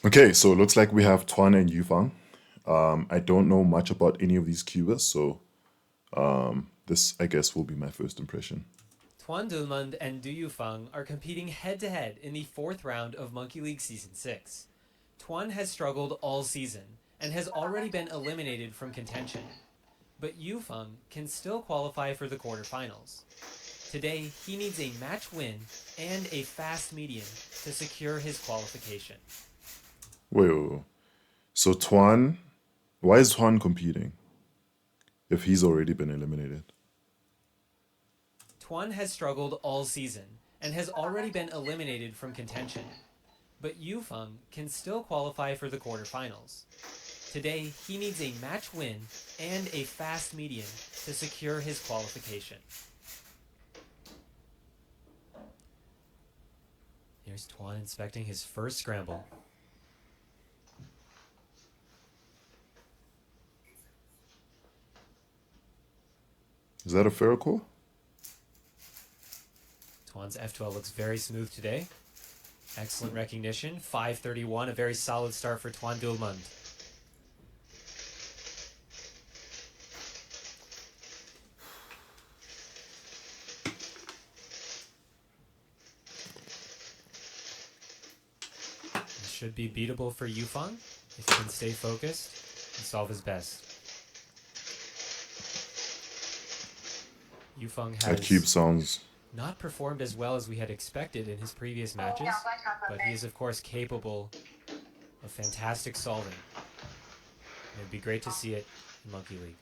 Okay, so it looks like we have Twan and Yufang. I don't know much about any of these cubers, so this, I guess, will be my first impression. Twan Dunmund and Du Yufeng are competing head to head in the fourth round of Monkey League Season 6. Twan has struggled all season and has already been eliminated from contention, but Yufeng can still qualify for the quarterfinals. Today, he needs a match win and a fast median to secure his qualification. Wait. So Twan, why is Twan competing if he's already been eliminated? Twan has struggled all season and has already been eliminated from contention, but Yufeng can still qualify for the quarterfinals. Today, he needs a match win and a fast median to secure his qualification. Here's Twan inspecting his first scramble. Is that a Ferrocore? Twan's F12 looks very smooth today. Excellent recognition. 531, a very solid start for Twan Dulmund. It should be beatable for Yufeng if he can stay focused and solve his best. Yufeng That cube has sounds. not performed as well as we had expected in his previous matches, but he is of course capable of fantastic solving. And it'd be great to see it in Monkey League.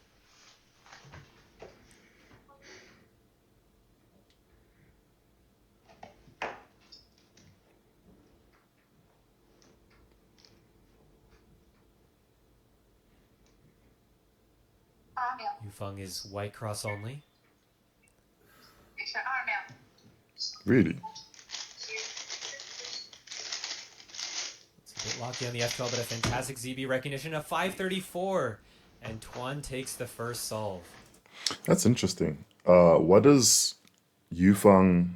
Yufeng is white cross only. Really? It's a bit locky on the F12, but a fantastic ZB recognition of 534. And Twan takes the first solve. That's interesting. What does Yufang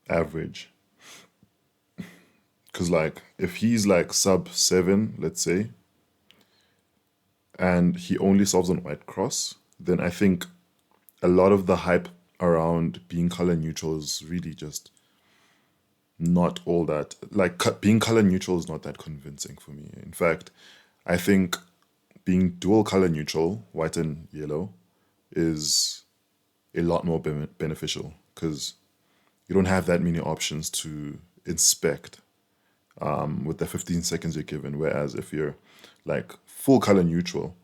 average? Because, like, if he's like sub 7, let's say, and he only solves on white cross, then I think a lot of the hype around being color neutral is really just not all that. Like, being color neutral is not that convincing for me. In fact, I think being dual color neutral, white and yellow, is a lot more beneficial because you don't have that many options to inspect with the 15 seconds you're given. Whereas if you're like full color neutral,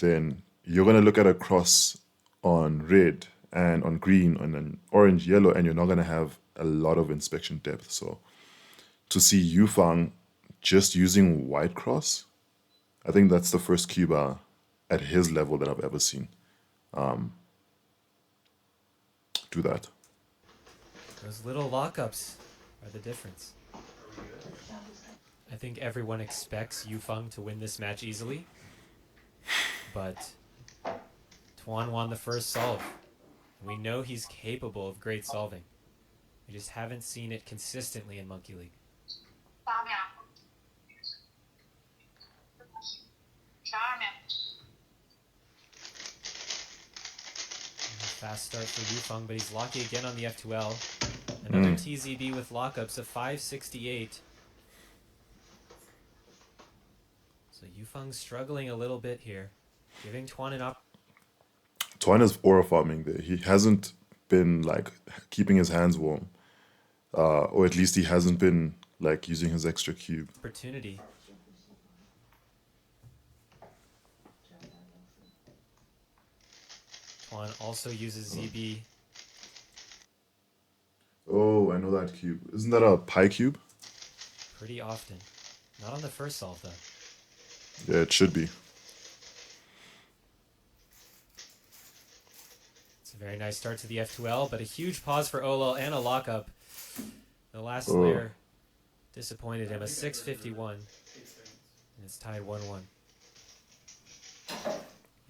then you're going to look at a cross on red and on green and on orange, yellow, and you're not going to have a lot of inspection depth. So to see Yufang just using white cross, I think that's the first Cuba at his level that I've ever seen do that. Those little lockups are the difference. I think everyone expects Yufeng to win this match easily, but Twan won the first solve. We know he's capable of great solving. We just haven't seen it consistently in Monkey League. Fast start for Yufeng, but he's lucky again on the F2L. Another TZB with lockups of 568. So Yufeng's struggling a little bit here, giving Twan an up. Twan is aura farming there. He hasn't been like keeping his hands warm, or at least he hasn't been like using his extra cube. Opportunity. Twan also uses ZB. Oh, I know that cube. Isn't that a pi cube? Pretty often. Not on the first solve though. Yeah, it should be. It's a very nice start to the F2L, but a huge pause for Olol and a lockup. The last layer disappointed him. A 651. And it's tied 1-1.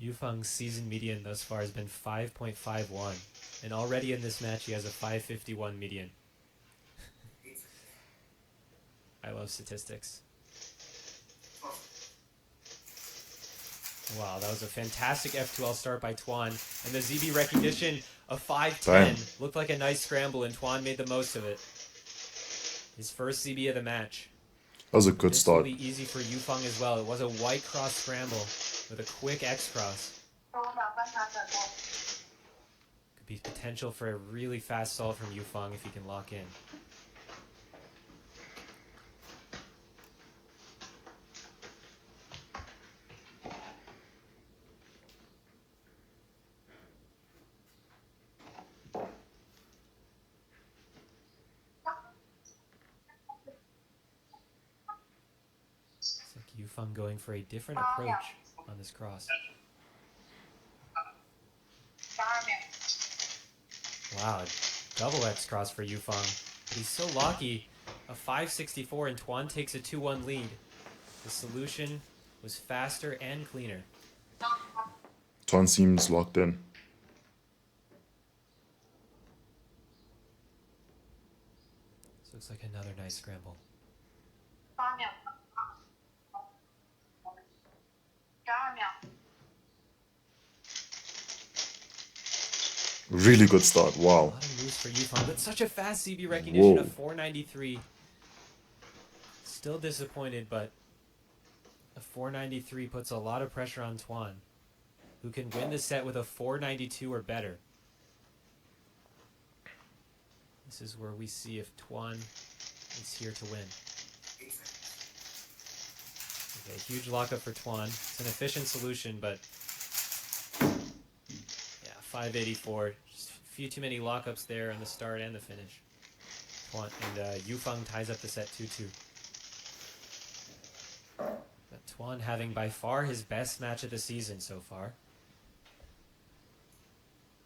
Yufeng's season median thus far has been 5.51. And already in this match he has a 551 median. I love statistics. Wow, that was a fantastic F2L start by Twan. And the ZB recognition of 510 looked like a nice scramble, and Twan made the most of it. His first ZB of the match. That was a good This start. will be easy for Yufeng as well. It was a white cross scramble with a quick X cross. Could be potential for a really fast solve from Yufeng if he can lock in. It's like Yufeng going for a different approach on this cross. Wow, double X cross for Yufeng. But he's so lucky. A 564 and Twan takes a 2-1 lead. The solution was faster and cleaner. Twan seems locked in. So looks like another nice scramble. Really good start. Wow. A lot of moves for Yufeng, but such a fast CB recognition Whoa. of 493. Still disappointed, but a 493 puts a lot of pressure on Twan, who can win the set with a 492 or better. This is where we see if Twan is here to win. Okay, huge lockup for Twan. It's an efficient solution, but yeah, 584. Just a few too many lockups there on the start and the finish. Twan and Yufeng ties up the set 2-2. But Twan having by far his best match of the season so far.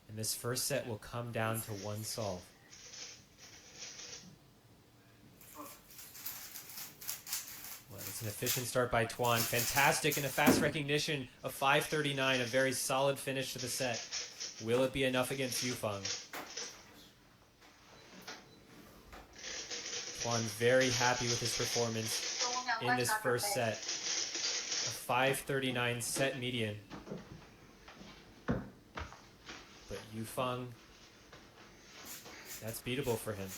And this first set will come down to one solve. Well, it's an efficient start by Twan. Fantastic and a fast recognition of 539. A very solid finish to the set. Will it be enough against Yufeng? Twan very happy with his performance in this first set. A 539 set median. But Yufeng, that's beatable for him.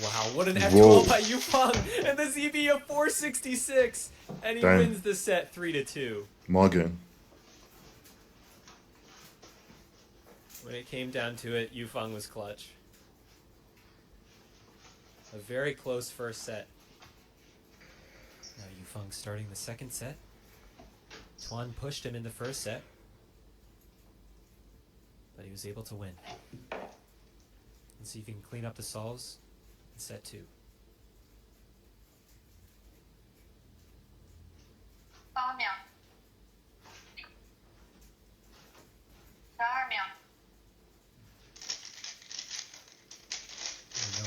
Wow, what an F2L by Yufeng, and the ZB of 466, and he wins the set 3-2. Morgan. When it came down to it, Yufeng was clutch. A very close first set. Now Yufeng starting the second set. Twan pushed him in the first set, but he was able to win. Let's see if he can clean up the solves in set 2.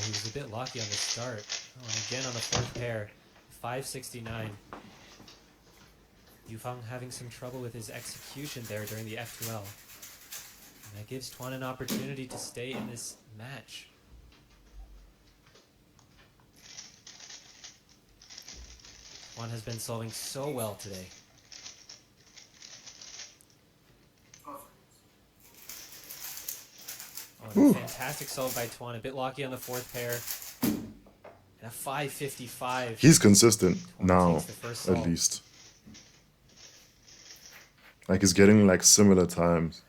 He was a bit lucky on the start. Oh, and again on the fourth pair, 569. Yufeng having some trouble with his execution there during the F2L. And that gives Twan an opportunity to stay in this match. Twan has been solving so well today. Oh, fantastic solve by Twan. A bit lucky on the fourth pair. And a 555. He's consistent Twan now, takes the first solve. at least. Like he's getting like similar times.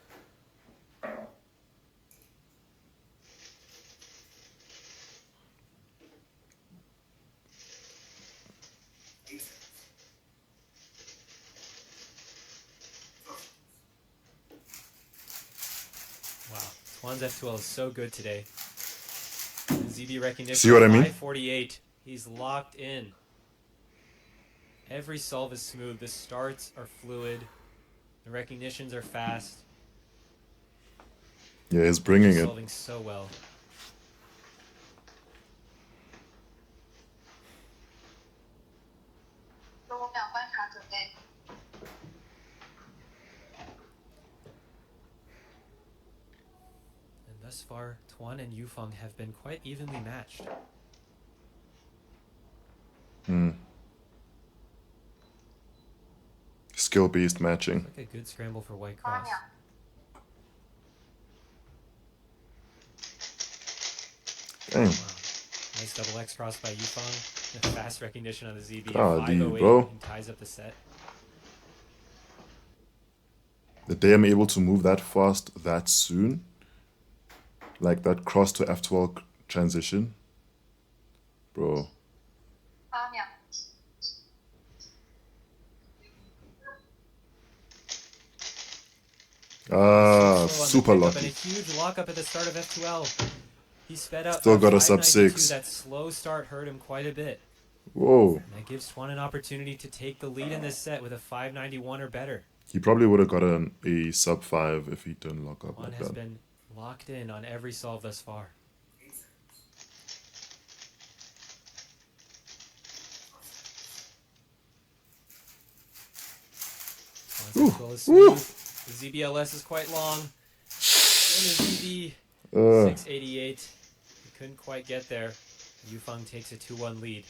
Wow, Twan's F2L is so good today. ZB recognition. See what I mean? 548. He's locked in. Every solve is smooth. The starts are fluid. The recognitions are fast. Yeah, he's bringing He's it. solving so well. And thus far, Twan and Yufeng have been quite evenly matched. Skill-based matching. Like a good scramble for White Cross. Dang. Wow. Nice double X cross by Yufeng. The fast recognition on the ZB. Golly, 508 bro. and ties up the set. That they am able to move that fast that soon. Like that cross to F12 transition. Bro. Slow on the Super pickup and a lucky. huge lockup at the start of F2L. He sped up. Still got a sub 592. 6. That slow start hurt him quite a bit. Whoa. And that gives Twan an opportunity to take the lead in this set with a 591 or better. He probably would have gotten a sub 5 if he didn't lock up Twan like has that. been locked in on every solve thus far. Twan's control is smooth. The ZBLS is quite long. And the ZB 688. He couldn't quite get there. Yufeng takes a 2-1 lead.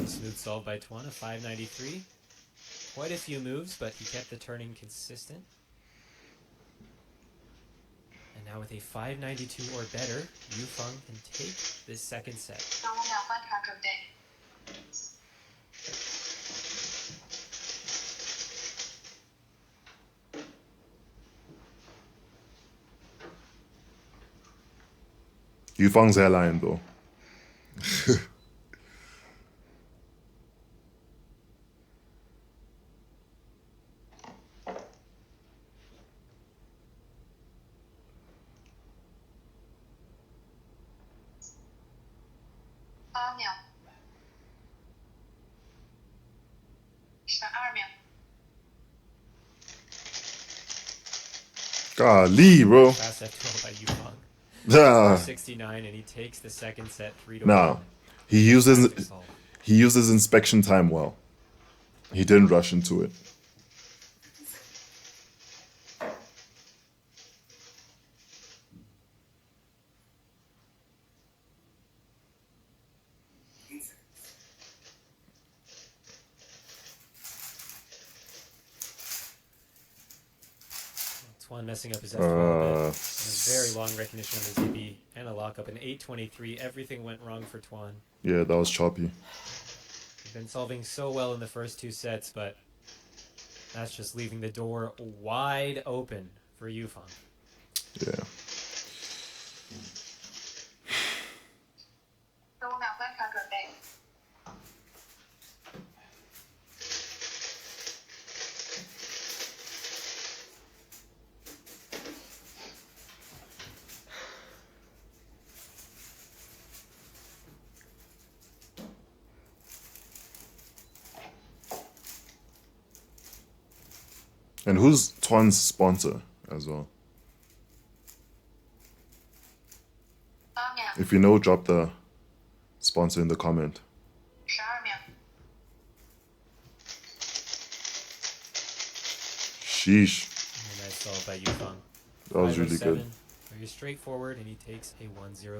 Smooth solve by Twan, a 593. Quite a few moves, but he kept the turning consistent. And now with a 592 or better, Yufeng can take this second set. Yufeng's airline though. Golly, bro. Fast F12 by Yufeng. Yeah. 469, and he takes the second set 3-1. Nah. He uses inspection time well. He didn't rush into it. Twan messing up his F12 a bit. A very long recognition on the ZB and a lockup. An 823. Everything went wrong for Twan. Yeah, that was choppy. He's been solving so well in the first two sets, but that's just leaving the door wide open for Yufeng. Yeah. And who's Twan's sponsor as well? If you know, drop the sponsor in the comment. Sheesh. Nice solve by Yufeng. That was really good. 507, very straightforward, and he takes a 1-0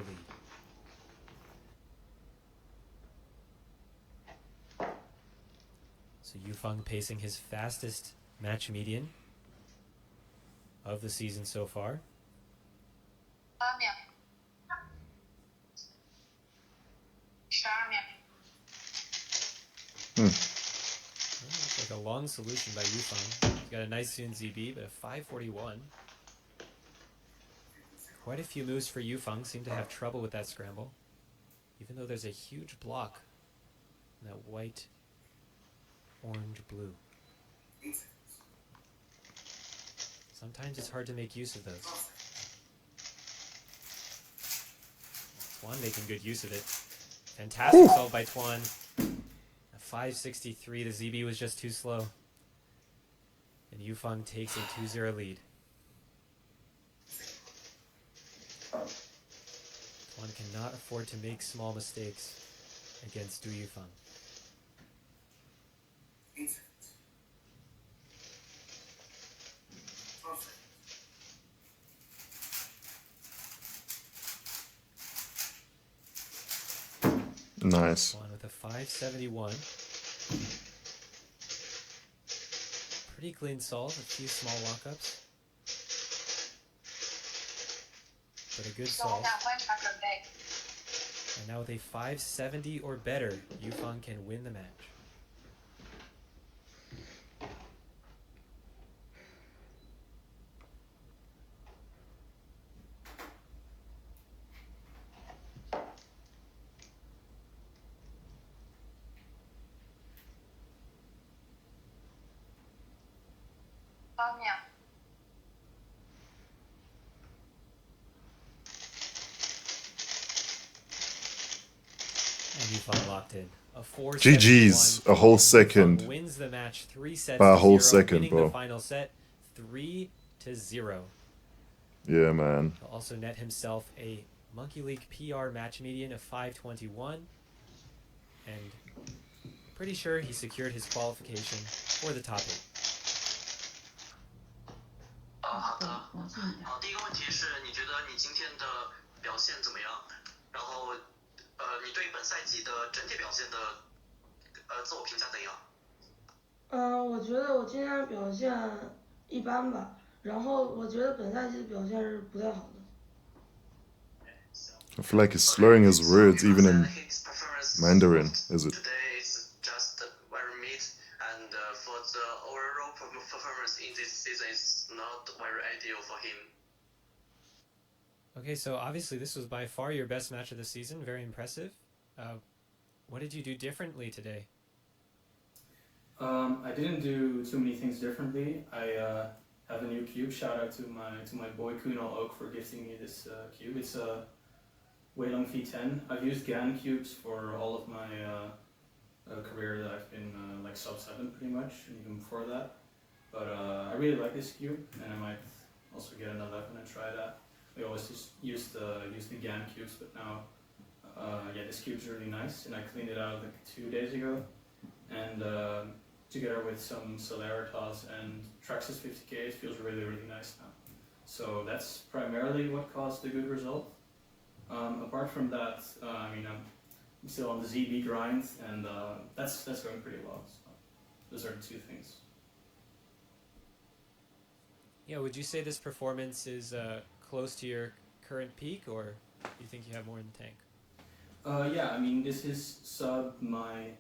lead. So Yufeng pacing his fastest match median of the season so far. Looks like a long strong solution by Yufeng. He's got a nice Soon ZB, but a 541. Quite a few moves for Yufeng seem to have trouble with that scramble, even though there's a huge block in that white, orange, blue. Sometimes it's hard to make use of those. Twan making good use of it. Fantastic solve by Twan. A 563, the ZB was just too slow. And Yufeng takes a 2-0 lead. Twan cannot afford to make small mistakes against Du Yufeng. Nice. Twan with a 571. Pretty clean solve, a few small walk-ups. But a good solve. And now with a 570 or better, Yufeng can win the match. And Yufeng locked in. A 4-7-1. GG's, a whole second. Yufeng wins the match 3-0, By a whole second, winning bro. the final set 3-0. Yeah, man. He'll also net himself a Monkey League PR match median of 521. And pretty sure he secured his qualification for the top 8. 好的。好，第一个问题是你觉得你今天的表现怎么样？然后，你对本赛季的整体表现的自我评价怎样？我觉得我今天表现一般吧，然后我觉得本赛季的表现是不太好的。I feel like he's slurring his words even in Mandarin, is it? Today is just very mid, and for the overall performance in this season is not very ideal for him. Okay, so obviously this was by far your best match of the season. Very impressive. What did you do differently today? I didn't do too many things differently. I have a new cube. Shout out to my boy Kunal Oak for gifting me this cube. It's a Weilong V10. I've used GAN cubes for all of my career that I've been like sub 7 pretty much, and even before that. But I really like this cube, and I might also get an 11 and try that. We always just used the GAN cubes, but now yeah, this cube's really nice, and I cleaned it out like 2 days ago, and together with some Celeritas and Traxxas 50K, it feels really nice now. So that's primarily what caused the good result. Apart from that, I mean, I'm still on the ZB grind, and that's going pretty well. So those are the two things. Yeah, would you say this performance is close to your current peak, or do you think you have more in the tank? Yeah, I mean, this is sub my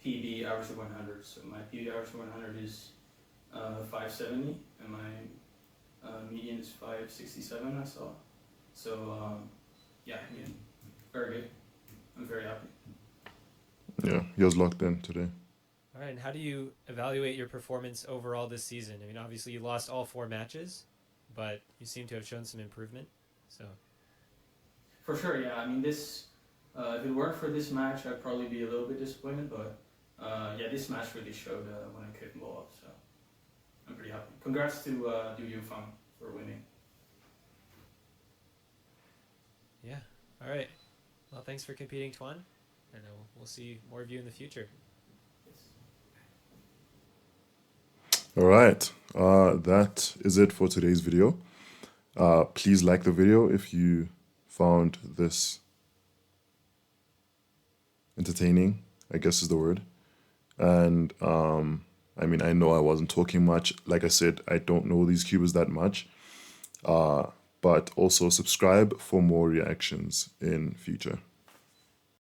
PB average of 100. So my PB average of 100 is 570, and my median is 567, I saw. So yeah, I mean, very good. I'm very happy. Yeah, he was locked in today. All right, and how do you evaluate your performance overall this season? I mean, obviously you lost all 4 matches, but you seem to have shown some improvement. So, for sure, yeah. I mean, this if it weren't for this match, I'd probably be a little bit disappointed. But yeah, this match really showed when I kicked ball up. So I'm pretty happy. Congrats to Du Yufeng for winning. yeah. All right. Well, thanks for competing, Twan. And we'll see more of you in the future. All right, that is it for today's video. Please like the video if you found this entertaining, I guess is the word. And I mean, I know I wasn't talking much. Like I said, I don't know these cubers that much. But also subscribe for more reactions in future.